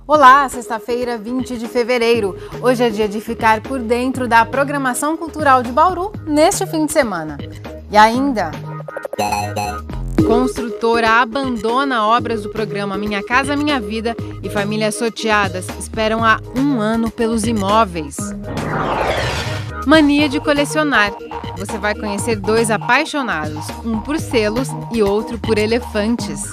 Olá, sexta-feira, 20 de fevereiro. Hoje é dia de ficar por dentro da programação cultural de Bauru neste fim de semana. E ainda, construtora abandona obras do programa Minha Casa Minha Vida e famílias sorteadas esperam há 1 ano pelos imóveis. Mania de colecionar. Você vai conhecer 2 apaixonados, um por selos e outro por elefantes.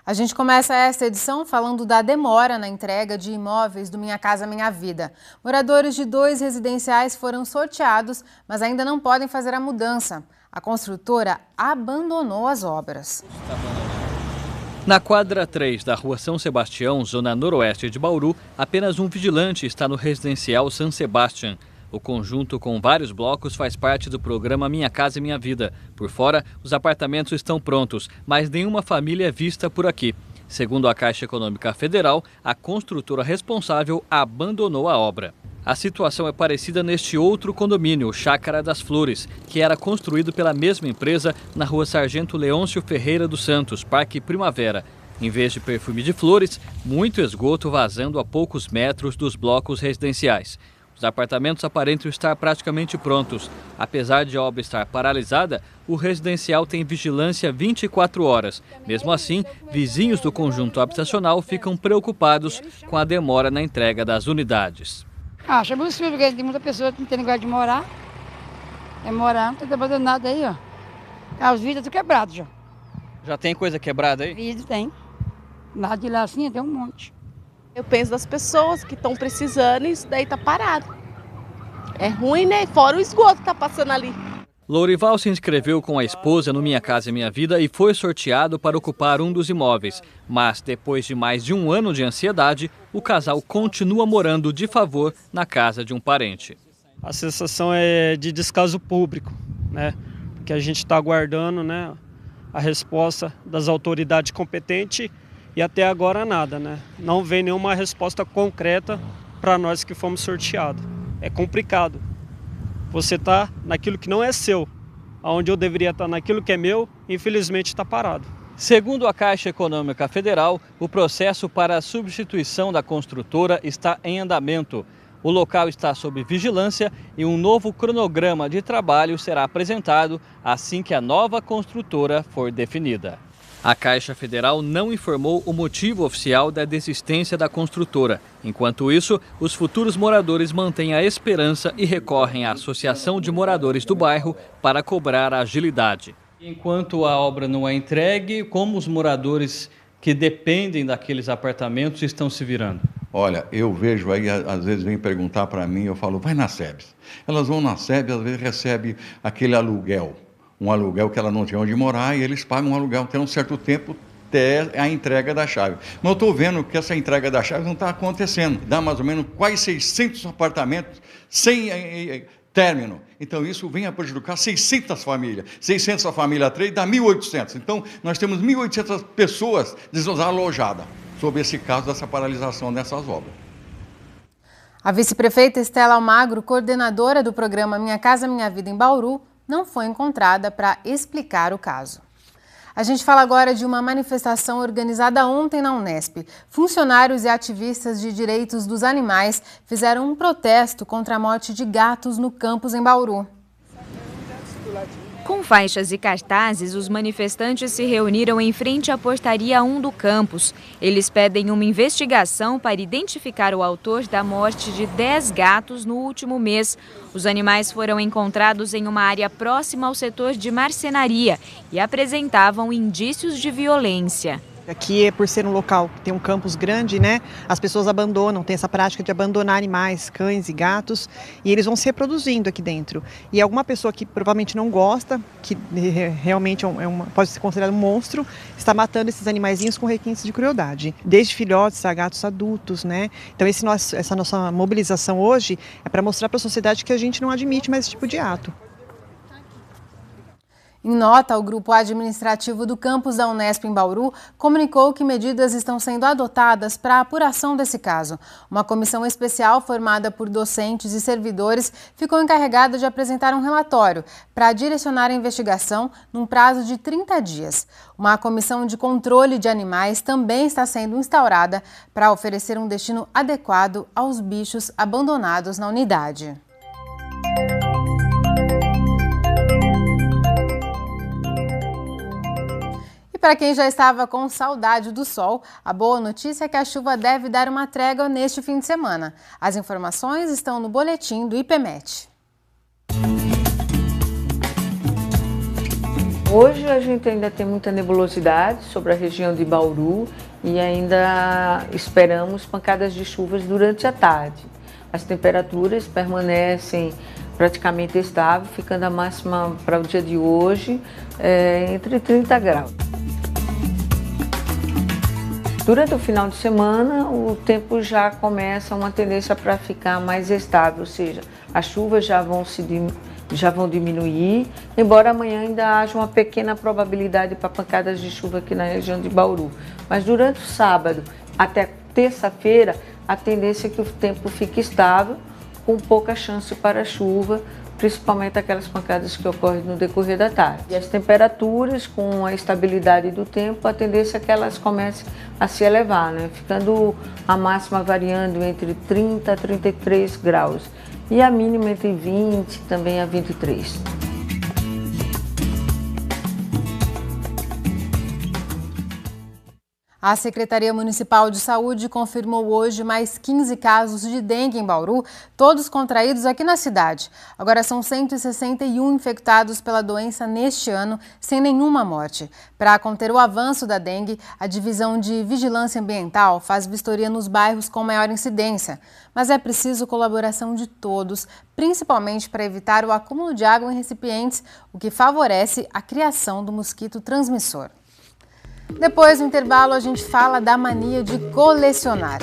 A gente começa esta edição falando da demora na entrega de imóveis do Minha Casa Minha Vida. Moradores de 2 residenciais foram sorteados, mas ainda não podem fazer a mudança. A construtora abandonou as obras. Na quadra 3 da Rua São Sebastião, zona noroeste de Bauru, apenas um vigilante está no residencial San Sebastian. O conjunto com vários blocos faz parte do programa Minha Casa Minha Vida. Por fora, os apartamentos estão prontos, mas nenhuma família é vista por aqui. Segundo a Caixa Econômica Federal, a construtora responsável abandonou a obra. A situação é parecida neste outro condomínio, Chácara das Flores, que era construído pela mesma empresa na Rua Sargento Leôncio Ferreira dos Santos, Parque Primavera. Em vez de perfume de flores, muito esgoto vazando a poucos metros dos blocos residenciais. Os apartamentos aparentam estar praticamente prontos. Apesar de a obra estar paralisada, o residencial tem vigilância 24 horas. Mesmo assim, vizinhos do conjunto habitacional ficam preocupados com a demora na entrega das unidades. Acho absurdo, porque tem muita pessoa que não tem lugar de morar. É morar, tudo abandonado aí, ó. Os vidros tudo quebrados já. Já tem coisa quebrada aí? Vidro tem. Lá de lá assim tem um monte. Eu penso das pessoas que estão precisando e isso daí tá parado. É ruim, né? Fora o esgoto que tá passando ali. Lourival se inscreveu com a esposa no Minha Casa Minha Vida e foi sorteado para ocupar um dos imóveis. Mas depois de mais de 1 ano de ansiedade, o casal continua morando de favor na casa de um parente. A sensação é de descaso público, né? Porque a gente está aguardando, né, a resposta das autoridades competentes. E até agora nada, né? Não vem nenhuma resposta concreta para nós que fomos sorteados. É complicado. Você está naquilo que não é seu, onde eu deveria estar naquilo que é meu, infelizmente está parado. Segundo a Caixa Econômica Federal, o processo para a substituição da construtora está em andamento. O local está sob vigilância e um novo cronograma de trabalho será apresentado assim que a nova construtora for definida. A Caixa Federal não informou o motivo oficial da desistência da construtora. Enquanto isso, os futuros moradores mantêm a esperança e recorrem à Associação de Moradores do Bairro para cobrar a agilidade. Enquanto a obra não é entregue, como os moradores que dependem daqueles apartamentos estão se virando? Olha, eu vejo aí, às vezes vem perguntar para mim, eu falo, vai na SEBS. Elas vão na SEBS, às vezes recebem aquele aluguel. Um aluguel que ela não tinha onde morar e eles pagam um aluguel até um certo tempo até a entrega da chave. Mas eu estou vendo que essa entrega da chave não está acontecendo. Dá mais ou menos quase 600 apartamentos sem término. Então isso vem a prejudicar 600 famílias. 600 a família 3 dá 1.800. Então nós temos 1.800 pessoas desalojadas sobre esse caso dessa paralisação dessas obras. A vice-prefeita Estela Almagro, coordenadora do programa Minha Casa Minha Vida em Bauru, não foi encontrada para explicar o caso. A gente fala agora de uma manifestação organizada ontem na Unesp. Funcionários e ativistas de direitos dos animais fizeram um protesto contra a morte de gatos no campus em Bauru. Com faixas e cartazes, os manifestantes se reuniram em frente à portaria 1 do campus. Eles pedem uma investigação para identificar o autor da morte de 10 gatos no último mês. Os animais foram encontrados em uma área próxima ao setor de marcenaria e apresentavam indícios de violência. Aqui, por ser um local que tem um campus grande, né, as pessoas abandonam, tem essa prática de abandonar animais, cães e gatos, e eles vão se reproduzindo aqui dentro. E alguma pessoa que provavelmente não gosta, que realmente pode ser considerado um monstro, está matando esses animaizinhos com requintes de crueldade, desde filhotes a gatos adultos, né? Então essa nossa mobilização hoje é para mostrar para a sociedade que a gente não admite mais esse tipo de ato. Em nota, o grupo administrativo do campus da Unesp em Bauru comunicou que medidas estão sendo adotadas para a apuração desse caso. Uma comissão especial formada por docentes e servidores ficou encarregada de apresentar um relatório para direcionar a investigação num prazo de 30 dias. Uma comissão de controle de animais também está sendo instaurada para oferecer um destino adequado aos bichos abandonados na unidade. Para quem já estava com saudade do sol, a boa notícia é que a chuva deve dar uma trégua neste fim de semana. As informações estão no boletim do IPMET. Hoje a gente ainda tem muita nebulosidade sobre a região de Bauru e ainda esperamos pancadas de chuvas durante a tarde. As temperaturas permanecem praticamente estáveis, ficando a máxima para o dia de hoje entre 30 graus. Durante o final de semana, o tempo já começa uma tendência para ficar mais estável, ou seja, as chuvas já vão diminuir, embora amanhã ainda haja uma pequena probabilidade para pancadas de chuva aqui na região de Bauru. Mas durante o sábado até terça-feira, a tendência é que o tempo fique estável, com pouca chance para chuva, principalmente aquelas pancadas que ocorrem no decorrer da tarde. E as temperaturas, com a estabilidade do tempo, a tendência é que elas comecem a se elevar, né? Ficando a máxima variando entre 30 a 33 graus e a mínima entre 20 também a 23. A Secretaria Municipal de Saúde confirmou hoje mais 15 casos de dengue em Bauru, todos contraídos aqui na cidade. Agora são 161 infectados pela doença neste ano, sem nenhuma morte. Para conter o avanço da dengue, a Divisão de Vigilância Ambiental faz vistoria nos bairros com maior incidência. Mas é preciso colaboração de todos, principalmente para evitar o acúmulo de água em recipientes, o que favorece a criação do mosquito transmissor. Depois do intervalo, a gente fala da mania de colecionar.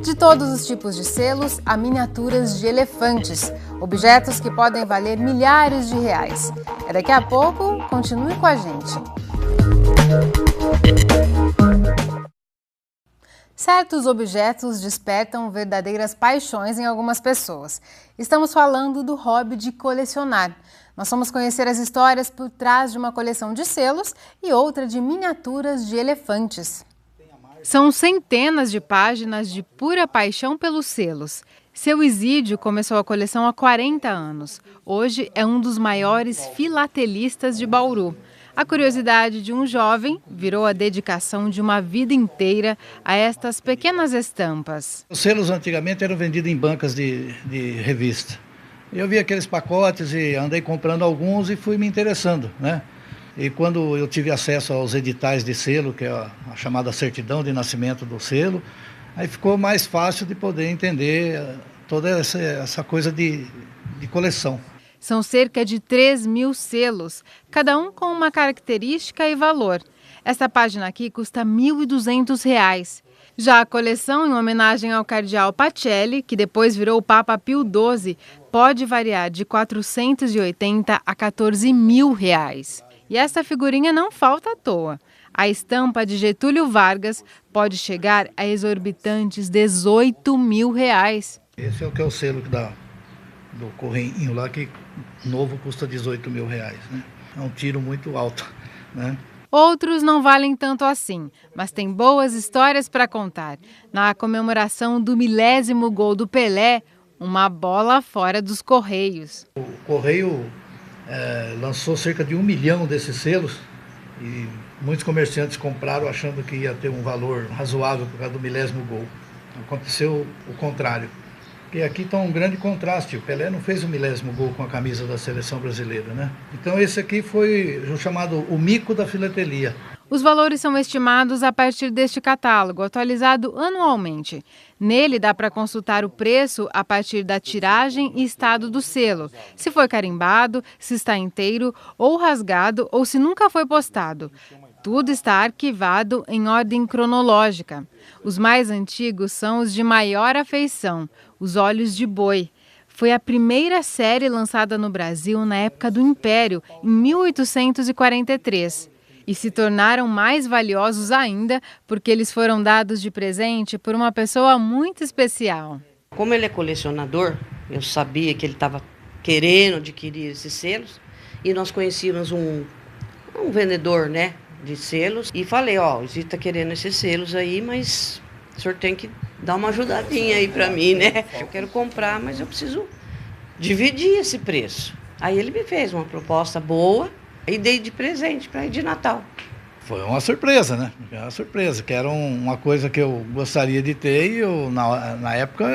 De todos os tipos de selos a miniaturas de elefantes, objetos que podem valer milhares de reais. É daqui a pouco, continue com a gente. Certos objetos despertam verdadeiras paixões em algumas pessoas. Estamos falando do hobby de colecionar. Nós vamos conhecer as histórias por trás de uma coleção de selos e outra de miniaturas de elefantes. São centenas de páginas de pura paixão pelos selos. Seu Isídio começou a coleção há 40 anos. Hoje é um dos maiores filatelistas de Bauru. A curiosidade de um jovem virou a dedicação de uma vida inteira a estas pequenas estampas. Os selos antigamente eram vendidos em bancas de revista. Eu vi aqueles pacotes e andei comprando alguns e fui me interessando, né? E quando eu tive acesso aos editais de selo, que é a chamada certidão de nascimento do selo, aí ficou mais fácil de poder entender toda essa coisa de coleção. São cerca de 3.000 selos, cada um com uma característica e valor. Esta página aqui custa R$ 1.200. Já a coleção, em homenagem ao cardeal Pacelli, que depois virou o Papa Pio XII, pode variar de R$ 480 a R$ 14.000. E essa figurinha não falta à toa. A estampa de Getúlio Vargas pode chegar a exorbitantes R$ 18.000. Esse é o selo do Correinho lá, que novo custa R$ 18.000, né? É um tiro muito alto, né? Outros não valem tanto assim, mas tem boas histórias para contar. Na comemoração do 1000º gol do Pelé, uma bola fora dos Correios. O Correio lançou cerca de 1 milhão desses selos e muitos comerciantes compraram achando que ia ter um valor razoável por causa do 1000º gol. Aconteceu o contrário. E aqui está um grande contraste. O Pelé não fez o 1000º gol com a camisa da seleção brasileira, né? Então esse aqui foi o chamado o mico da filatelia. Os valores são estimados a partir deste catálogo, atualizado anualmente. Nele dá para consultar o preço a partir da tiragem e estado do selo, se foi carimbado, se está inteiro ou rasgado ou se nunca foi postado. Tudo está arquivado em ordem cronológica. Os mais antigos são os de maior afeição, os olhos de boi. Foi a primeira série lançada no Brasil na época do Império, em 1843. E se tornaram mais valiosos ainda porque eles foram dados de presente por uma pessoa muito especial. Como ele é colecionador, eu sabia que ele estava querendo adquirir esses selos e nós conhecíamos um vendedor, né, de selos e falei, ó, o Zito está querendo esses selos aí, mas o senhor tem que dar uma ajudadinha aí para mim, né? Eu quero comprar, mas eu preciso dividir esse preço. Aí ele me fez uma proposta boa e dei de presente para ele de Natal. Foi uma surpresa, né? Uma surpresa, que era uma coisa que eu gostaria de ter e eu, na época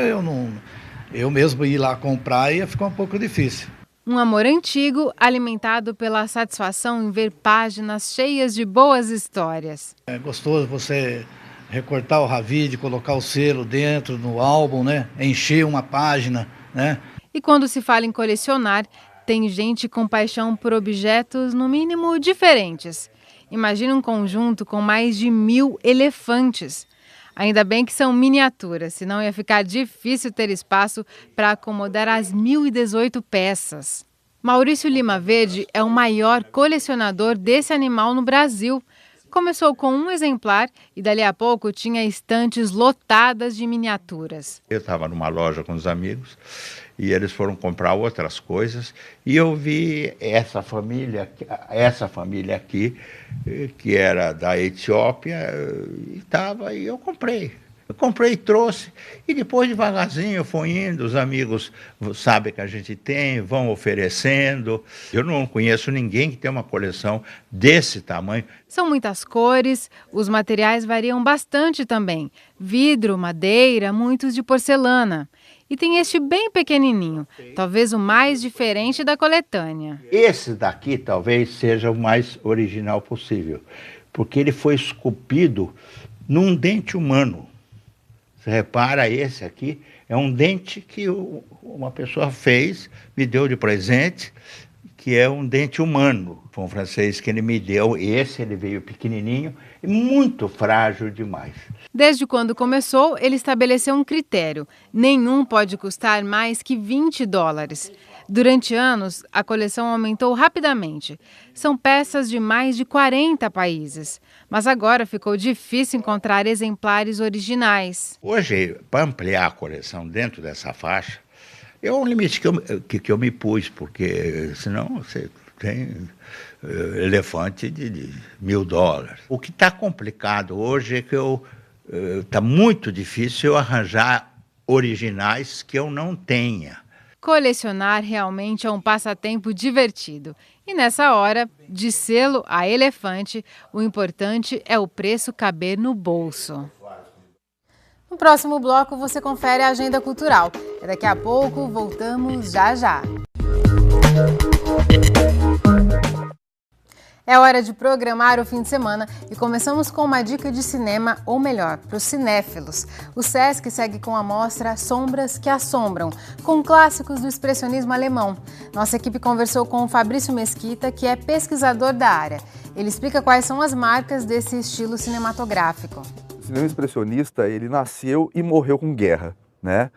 eu mesmo ir lá comprar ia ficar um pouco difícil. Um amor antigo, alimentado pela satisfação em ver páginas cheias de boas histórias. É gostoso você recortar o ravide, colocar o selo dentro no álbum, né? Encher uma página, né? E quando se fala em colecionar, tem gente com paixão por objetos, no mínimo, diferentes. Imagina um conjunto com mais de 1000 elefantes. Ainda bem que são miniaturas, senão ia ficar difícil ter espaço para acomodar as 1018 peças. Maurício Lima Verde é o maior colecionador desse animal no Brasil. Começou com um exemplar e dali a pouco tinha estantes lotadas de miniaturas. Eu estava numa loja com os amigos e eles foram comprar outras coisas e eu vi essa família aqui, que era da Etiópia, e eu comprei. Eu comprei e trouxe, e depois devagarzinho foi indo, os amigos sabem que a gente tem, vão oferecendo. Eu não conheço ninguém que tem uma coleção desse tamanho. São muitas cores, os materiais variam bastante também. Vidro, madeira, muitos de porcelana. E tem este bem pequenininho, talvez o mais diferente da coletânea. Esse daqui talvez seja o mais original possível, porque ele foi esculpido num dente humano. Você repara, esse aqui é um dente que uma pessoa fez, me deu de presente, que é um dente humano. Foi um francês que ele me deu, ele veio pequenininho e muito frágil demais. Desde quando começou, ele estabeleceu um critério: nenhum pode custar mais que $20. Durante anos, a coleção aumentou rapidamente. São peças de mais de 40 países. Mas agora ficou difícil encontrar exemplares originais. Hoje, para ampliar a coleção dentro dessa faixa, é um limite que eu me pus, porque senão você tem elefante de $1000. O que está complicado hoje é que está muito difícil eu arranjar originais que eu não tenha. Colecionar realmente é um passatempo divertido. E nessa hora, de selo a elefante, o importante é o preço caber no bolso. No próximo bloco você confere a agenda cultural. E daqui a pouco voltamos já. É hora de programar o fim de semana e começamos com uma dica de cinema, ou melhor, para os cinéfilos. O Sesc segue com a mostra Sombras que Assombram, com clássicos do expressionismo alemão. Nossa equipe conversou com o Fabrício Mesquita, que é pesquisador da área. Ele explica quais são as marcas desse estilo cinematográfico. O cinema expressionista, ele nasceu e morreu com guerra, né?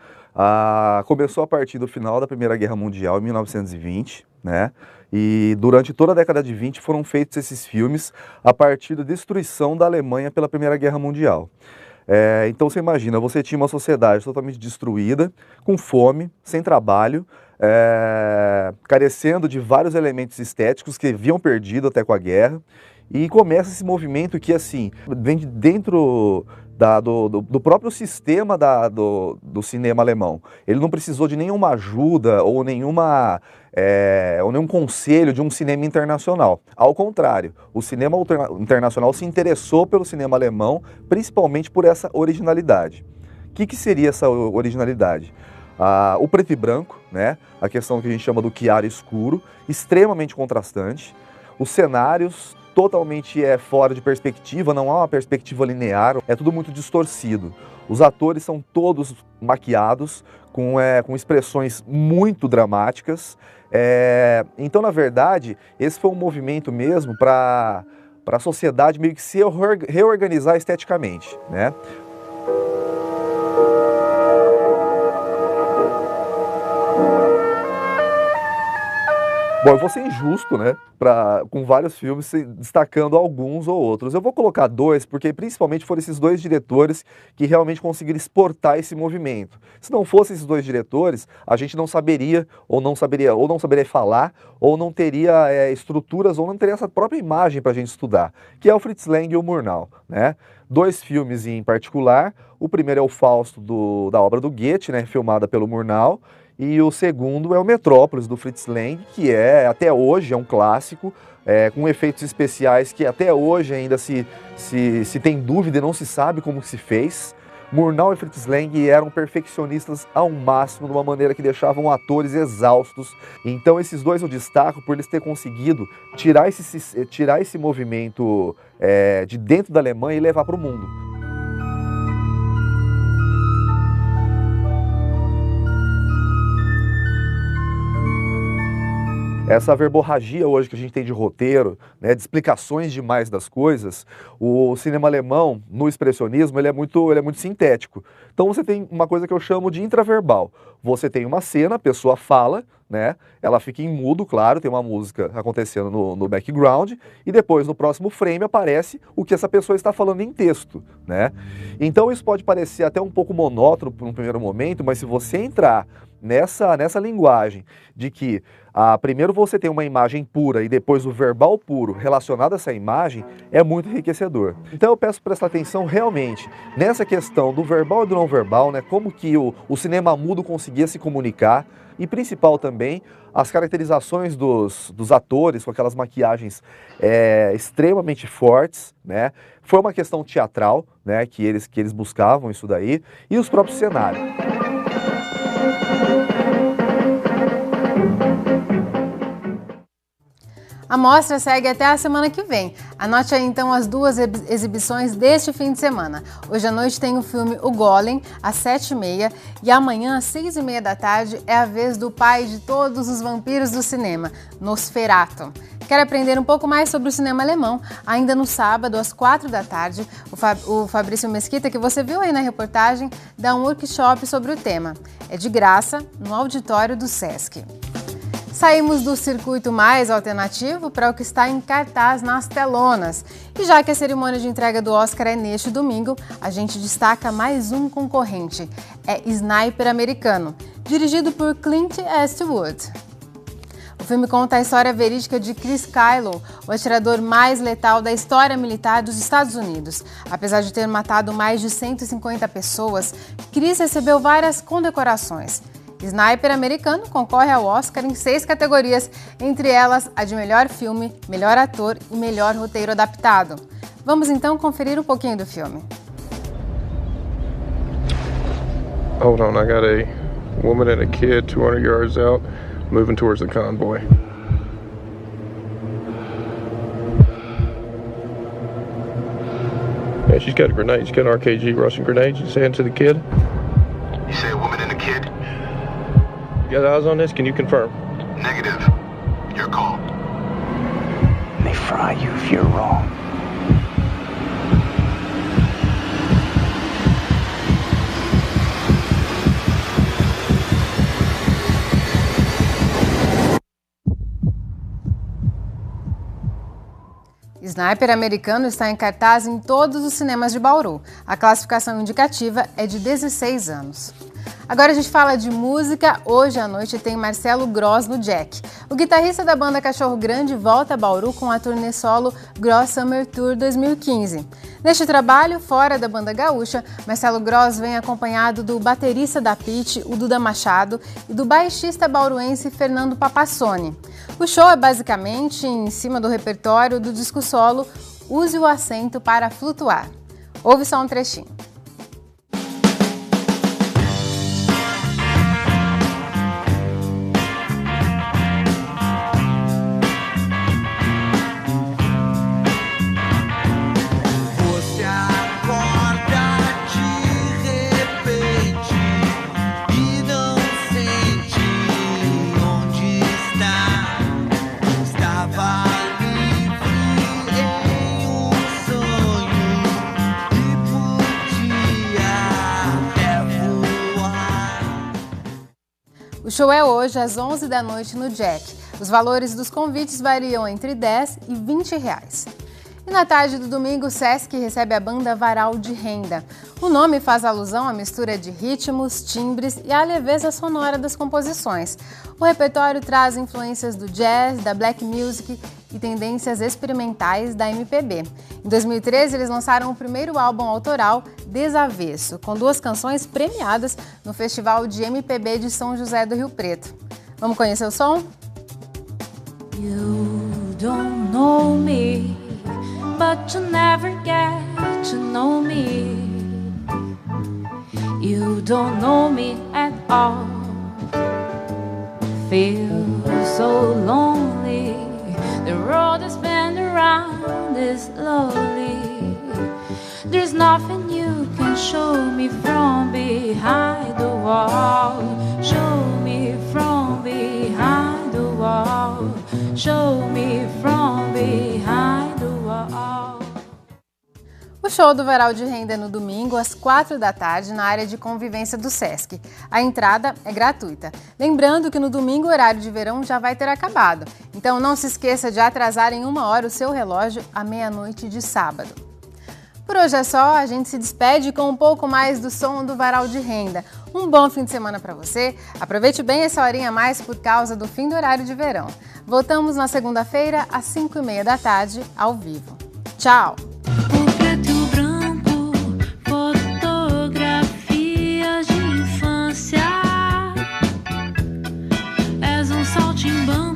Começou a partir do final da Primeira Guerra Mundial, em 1920, né? E durante toda a década de 20 foram feitos esses filmes a partir da destruição da Alemanha pela Primeira Guerra Mundial. Então você imagina, você tinha uma sociedade totalmente destruída, com fome, sem trabalho, carecendo de vários elementos estéticos que haviam perdido até com a guerra. E começa esse movimento que, assim, vem de dentro do próprio sistema do cinema alemão. Ele não precisou de nenhuma ajuda ou nenhum conselho de um cinema internacional. Ao contrário, o cinema internacional se interessou pelo cinema alemão, principalmente por essa originalidade. O que seria essa originalidade? O preto e branco, né? A questão que a gente chama do chiaro escuro, extremamente contrastante. Os cenários totalmente fora de perspectiva, não há uma perspectiva linear, é tudo muito distorcido. Os atores são todos maquiados, com expressões muito dramáticas. Então, na verdade, esse foi um movimento mesmo para a sociedade meio que se reorganizar esteticamente, né? Bom, eu vou ser injusto, né, com vários filmes, destacando alguns ou outros. Eu vou colocar dois, porque principalmente foram esses dois diretores que realmente conseguiram exportar esse movimento. Se não fossem esses dois diretores, a gente não saberia falar, ou não teria estruturas, ou não teria essa própria imagem para a gente estudar, que é o Fritz Lang e o Murnau, né? Dois filmes em particular. O primeiro é o Fausto da obra do Goethe, né, filmada pelo Murnau. E o segundo é o Metrópolis, do Fritz Lang, que até hoje, é um clássico, com efeitos especiais que até hoje ainda se tem dúvida e não se sabe como se fez. Murnau e Fritz Lang eram perfeccionistas ao máximo, de uma maneira que deixavam atores exaustos. Então esses dois eu destaco por eles terem conseguido tirar esse movimento de dentro da Alemanha e levar para o mundo. Essa verborragia hoje que a gente tem de roteiro, né, de explicações demais das coisas, o cinema alemão, no expressionismo, ele é muito sintético. Então você tem uma coisa que eu chamo de intraverbal. Você tem uma cena, a pessoa fala, né, ela fica em mudo, claro, tem uma música acontecendo no background, e depois no próximo frame aparece o que essa pessoa está falando em texto, né? Então isso pode parecer até um pouco monótono por um primeiro momento, mas se você entrar nessa linguagem de que primeiro você tem uma imagem pura e depois o verbal puro relacionado a essa imagem, é muito enriquecedor. Então eu peço prestar atenção realmente nessa questão do verbal e do não verbal, né, como que o cinema mudo conseguia se comunicar, e principal também as caracterizações dos atores com aquelas maquiagens extremamente fortes, né? Foi uma questão teatral, né, que eles buscavam isso daí, e os próprios cenários. A mostra segue até a semana que vem. Anote aí então as duas exibições deste fim de semana. Hoje à noite tem o filme O Golem, às 7h30, e amanhã, às 6h30 da tarde, é a vez do pai de todos os vampiros do cinema, Nosferatu. Quer aprender um pouco mais sobre o cinema alemão? Ainda no sábado, às 4 da tarde, o Fabrício Mesquita, que você viu aí na reportagem, dá um workshop sobre o tema. É de graça, no auditório do Sesc. Saímos do circuito mais alternativo para o que está em cartaz nas telonas. E já que a cerimônia de entrega do Oscar é neste domingo, a gente destaca mais um concorrente. É Sniper Americano, dirigido por Clint Eastwood. O filme conta a história verídica de Chris Kylo, o atirador mais letal da história militar dos Estados Unidos. Apesar de ter matado mais de 150 pessoas, Chris recebeu várias condecorações. Sniper Americano concorre ao Oscar em 6 categorias, entre elas a de melhor filme, melhor ator e melhor roteiro adaptado. Vamos então conferir um pouquinho do filme. Hold on, I got a woman and a kid 200 yards out, moving towards the convoy. Yeah, she's got a grenade. She's got an RKG Russian grenade. She's saying to the kid. You say a woman and a kid? You got eyes on this? Can you confirm? Negative. Your call. They fry you if you're wrong. Sniper Americano está em cartaz em todos os cinemas de Bauru. A classificação indicativa é de 16 anos. Agora a gente fala de música. Hoje à noite tem Marcelo Gross no Jack. O guitarrista da banda Cachorro Grande volta a Bauru com a turnê solo Gross Summer Tour 2015. Neste trabalho, fora da banda gaúcha, Marcelo Gross vem acompanhado do baterista da Pitty, o Duda Machado, e do baixista bauruense Fernando Papassoni. O show é basicamente em cima do repertório do disco solo Use o Assento para Flutuar. Ouve só um trechinho. Livre em um sonho e show é hoje às 11 da noite no Jack. Os valores dos convites variam entre R$10 e R$20. E na tarde do domingo, o Sesc recebe a banda Varal de Renda. O nome faz alusão à mistura de ritmos, timbres e à leveza sonora das composições. O repertório traz influências do jazz, da black music e tendências experimentais da MPB. Em 2013, eles lançaram o primeiro álbum autoral, Desavesso, com 2 canções premiadas no Festival de MPB de São José do Rio Preto. Vamos conhecer o som? You don't know me, but you never get to know me. You don't know me at all. Feel so lonely. The road has been around is slowly. There's nothing you can show me from behind the wall. Show me from behind the wall. Show me from behind the wall. O show do Varal de Renda é no domingo, às 4 da tarde, na área de convivência do Sesc. A entrada é gratuita. Lembrando que no domingo o horário de verão já vai ter acabado. Então não se esqueça de atrasar em 1 hora o seu relógio à meia-noite de sábado. Por hoje é só, a gente se despede com um pouco mais do som do Varal de Renda. Um bom fim de semana para você. Aproveite bem essa horinha a mais por causa do fim do horário de verão. Voltamos na segunda-feira, às 5h30 da tarde, ao vivo. Tchau! Fotografias de infância. És um saltimbanco.